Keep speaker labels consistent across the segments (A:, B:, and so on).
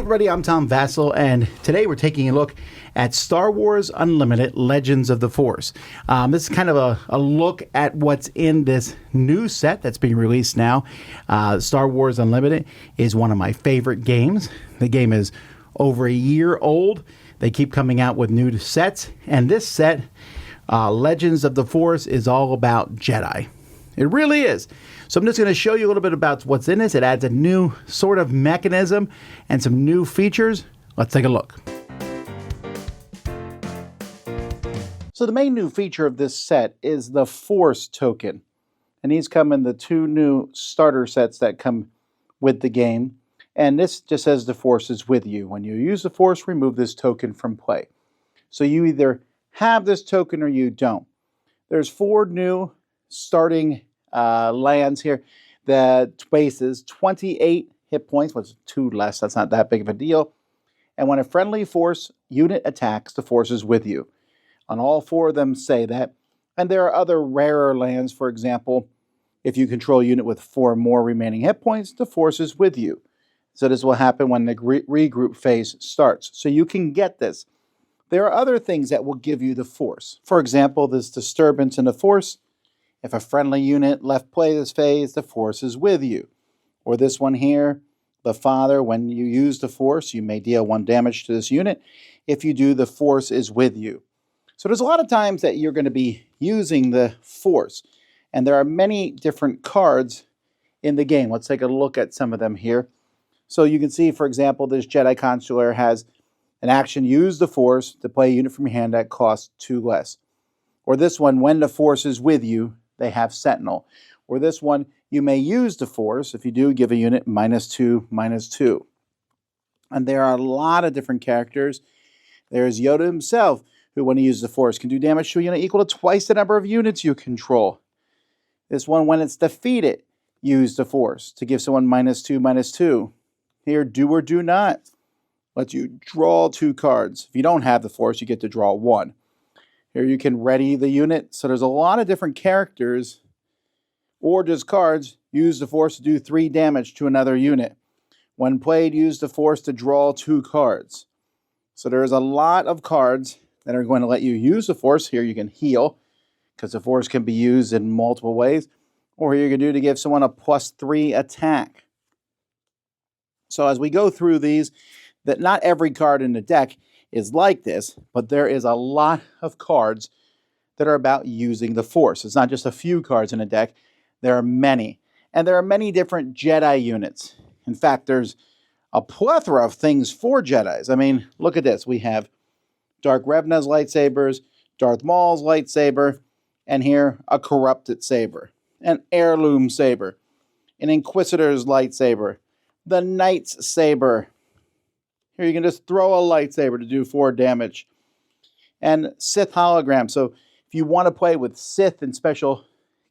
A: everybody, I'm Tom Vasel, and today we're taking a look at Star Wars Unlimited Legends of the Force. This is kind of a look at what's in this new set that's being released now. Star Wars Unlimited is one of my favorite games. The game is over a year old. They keep coming out with new sets, and this set, Legends of the Force, is all about Jedi. It really is. So I'm just going to show you a little bit about what's in this. It adds a new sort of mechanism and some new features. Let's take a look. So the main new feature of this set is the Force token. And these come in the two new starter sets that come with the game. And this just says the Force is with you. When you use the Force, remove this token from play. So you either have this token or you don't. There's 4 new starting lands here. The base is 28 hit points, which is 2 less. That's not that big of a deal. And when a friendly Force unit attacks, the Force is with you. On all 4 of them say that. And there are other rarer lands. For example, if you control a unit with 4 more remaining hit points, the Force is with you. So this will happen when the regroup phase starts. So you can get this. There are other things that will give you the Force. For example, this disturbance in the Force. If a friendly unit left play this phase, the Force is with you. Or this one here, the Father, when you use the Force, you may deal 1 damage to this unit. If you do, the Force is with you. So there's a lot of times that you're going to be using the Force. And there are many different cards in the game. Let's take a look at some of them here. So you can see, for example, this Jedi Consular has an action, use the Force to play a unit from your hand that costs 2 less. Or this one, when the Force is with you, they have Sentinel. Or this one, you may use the Force. If you do, give a unit -2, -2. And there are a lot of different characters. There's Yoda himself, who when he uses the Force can do damage to a unit equal to twice the number of units you control. This one, when it's defeated, use the Force to give someone -2, -2. Here, do or do not. Lets you draw 2 cards. If you don't have the Force, you get to draw 1. Here you can ready the unit. So there's a lot of different characters or just cards. Use the Force to do 3 damage to another unit. When played, use the Force to draw 2 cards. So there's a lot of cards that are going to let you use the Force. Here you can heal, because the Force can be used in multiple ways. Or here you can do to give someone a +3 attack. So as we go through these, that not every card in the deck is like this, but there is a lot of cards that are about using the Force. It's not just a few cards in a deck. There are many. And there are many different Jedi units. In fact, there's a plethora of things for Jedis. I mean, look at this. We have Dark Revan's lightsabers, Darth Maul's lightsaber, and here a corrupted saber, an heirloom saber, an Inquisitor's lightsaber, the Knight's saber. Here you can just throw a lightsaber to do 4 damage. And Sith hologram. So if you want to play with Sith and special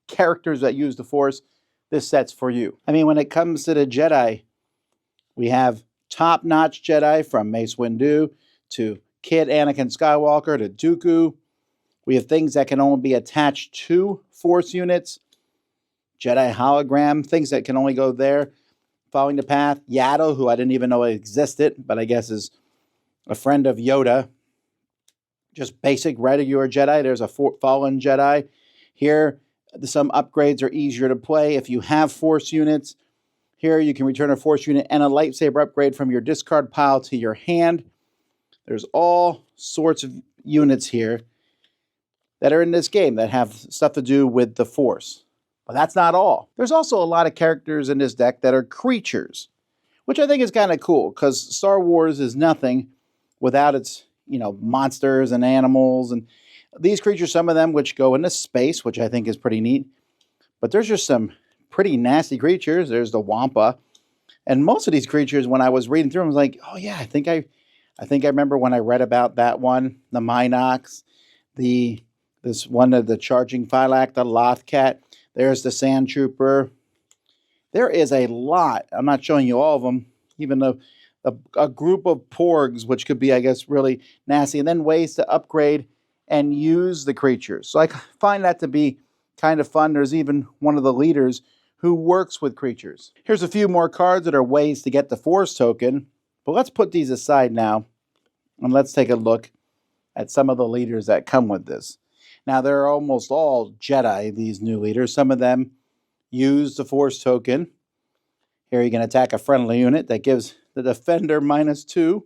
A: characters that use the Force, this set's for you. I mean, when it comes to the Jedi, we have top-notch Jedi from Mace Windu to Kid Anakin Skywalker to Dooku. We have things that can only be attached to Force units. Jedi hologram, things that can only go there. Following the Path, Watto, who I didn't even know existed, but I guess is a friend of Yoda. Just basic regular Jedi. There's a Fallen Jedi. Here, some upgrades are easier to play if you have Force units. Here, you can return a Force unit and a lightsaber upgrade from your discard pile to your hand. There's all sorts of units here that are in this game that have stuff to do with the Force. But that's not all. There's also a lot of characters in this deck that are creatures, which I think is kind of cool, because Star Wars is nothing without its, monsters and animals. And these creatures, some of them which go into space, which I think is pretty neat. But there's just some pretty nasty creatures. There's the Wampa. And most of these creatures, when I was reading through them, I was like, oh yeah, I think I remember when I read about that one, the Minox, this one of the Charging Phylac, the Lothcat. There's the Sand Trooper. There is a lot. I'm not showing you all of them. Even though a group of porgs, which could be, I guess, really nasty. And then ways to upgrade and use the creatures. So I find that to be kind of fun. There's even one of the leaders who works with creatures. Here's a few more cards that are ways to get the Force token. But let's put these aside now, and let's take a look at some of the leaders that come with this. Now, they're almost all Jedi, these new leaders. Some of them use the Force token. Here you can attack a friendly unit. That gives the defender -2.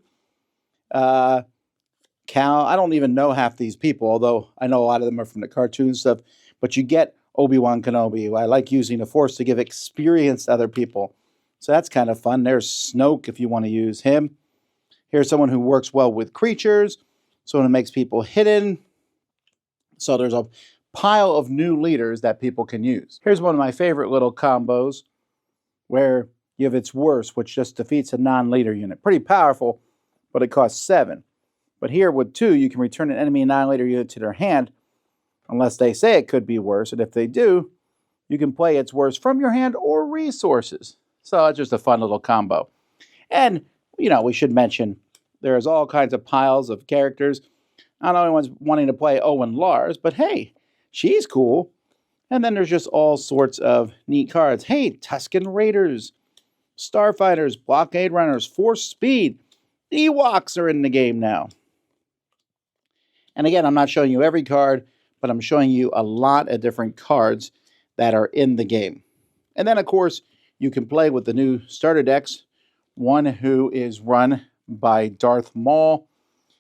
A: Cal, I don't even know half these people, although I know a lot of them are from the cartoon stuff. But you get Obi-Wan Kenobi. I like using the Force to give experience to other people. So that's kind of fun. There's Snoke if you want to use him. Here's someone who works well with creatures. Someone who makes people hidden. So there's a pile of new leaders that people can use. Here's one of my favorite little combos where you have its worst, which just defeats a non-leader unit. Pretty powerful, but it costs 7. But here with 2, you can return an enemy annihilator unit to their hand, unless they say it could be worse. And if they do, you can play its worst from your hand or resources. So it's just a fun little combo. And, we should mention, there's all kinds of piles of characters. Not only one's wanting to play Owen Lars, but hey, she's cool. And then there's just all sorts of neat cards. Hey, Tusken Raiders, Starfighters, Blockade Runners, Force Speed. Ewoks are in the game now. And again, I'm not showing you every card, but I'm showing you a lot of different cards that are in the game. And then, of course, you can play with the new starter decks. One who is run by Darth Maul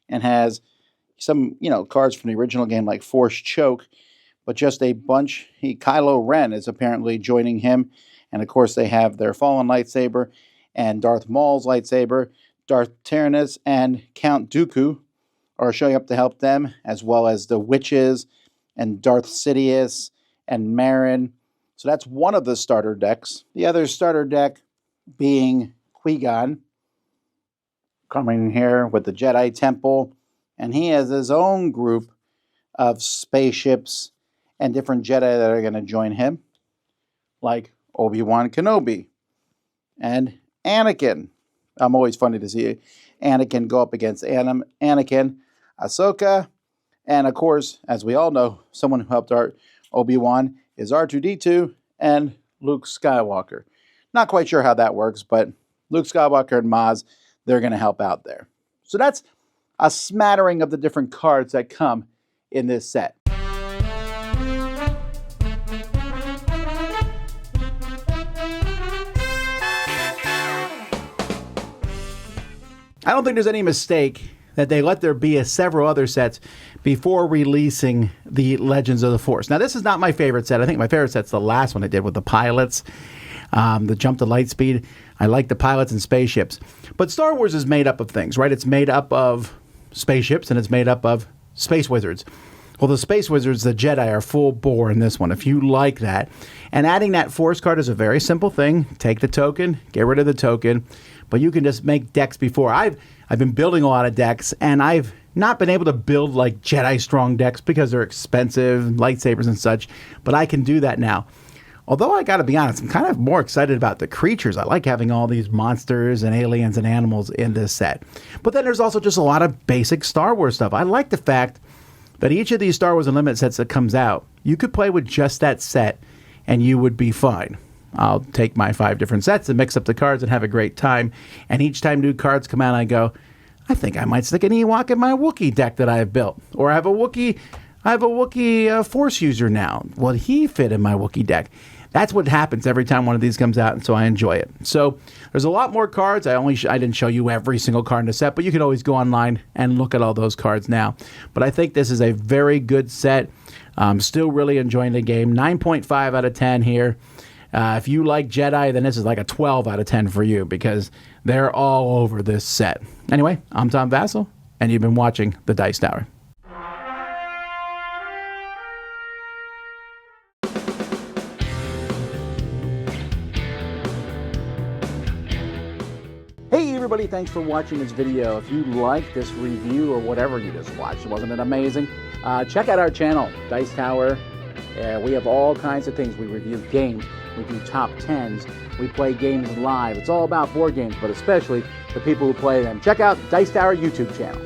A: and has some, cards from the original game like Force Choke, but just a bunch. Kylo Ren is apparently joining him. And, of course, they have their Fallen Lightsaber and Darth Maul's lightsaber. Darth Tyrannus and Count Dooku are showing up to help them, as well as the Witches and Darth Sidious and Marin. So that's one of the starter decks. The other starter deck being Qui-Gon, coming here with the Jedi Temple. And he has his own group of spaceships and different Jedi that are going to join him, like Obi-Wan Kenobi and Anakin. I'm always funny to see Anakin go up against Anakin, Ahsoka, and of course, as we all know, someone who helped Obi-Wan is R2-D2 and Luke Skywalker. Not quite sure how that works, but Luke Skywalker and Maz, they're going to help out there. So that's a smattering of the different cards that come in this set. I don't think there's any mistake that they let there be several other sets before releasing the Legends of the Force. Now, this is not my favorite set. I think my favorite set's the last one they did with the pilots, the jump to light speed. I like the pilots and spaceships. But Star Wars is made up of things, right? It's made up of spaceships and it's made up of space wizards. Well, the space wizards, the Jedi, are full bore in this one, if you like that. And adding that Force card is a very simple thing. Take the token, get rid of the token, but you can just make decks before. I've been building a lot of decks, and I've not been able to build like Jedi strong decks because they're expensive, lightsabers and such, but I can do that now. Although I got to be honest, I'm kind of more excited about the creatures. I like having all these monsters and aliens and animals in this set. But then there's also just a lot of basic Star Wars stuff. I like the fact that each of these Star Wars Unlimited sets that comes out, you could play with just that set and you would be fine. I'll take my 5 different sets and mix up the cards and have a great time. And each time new cards come out, I go, I think I might stick an Ewok in my Wookiee deck that I have built. Or I have a Wookiee Force user now. Will he fit in my Wookiee deck? That's what happens every time one of these comes out, and so I enjoy it. So there's a lot more cards. I didn't show you every single card in the set, but you can always go online and look at all those cards now. But I think this is a very good set. Still really enjoying the game. 9.5 out of 10 here. If you like Jedi, then this is like a 12 out of 10 for you because they're all over this set. Anyway, I'm Tom Vasel, and you've been watching The Dice Tower. Hey everybody, thanks for watching this video. If you like this review or whatever you just watched, wasn't it amazing? Check out our channel, Dice Tower. We have all kinds of things. We review games, we do top 10s, we play games live. It's all about board games, but especially the people who play them. Check out Dice Tower YouTube channel.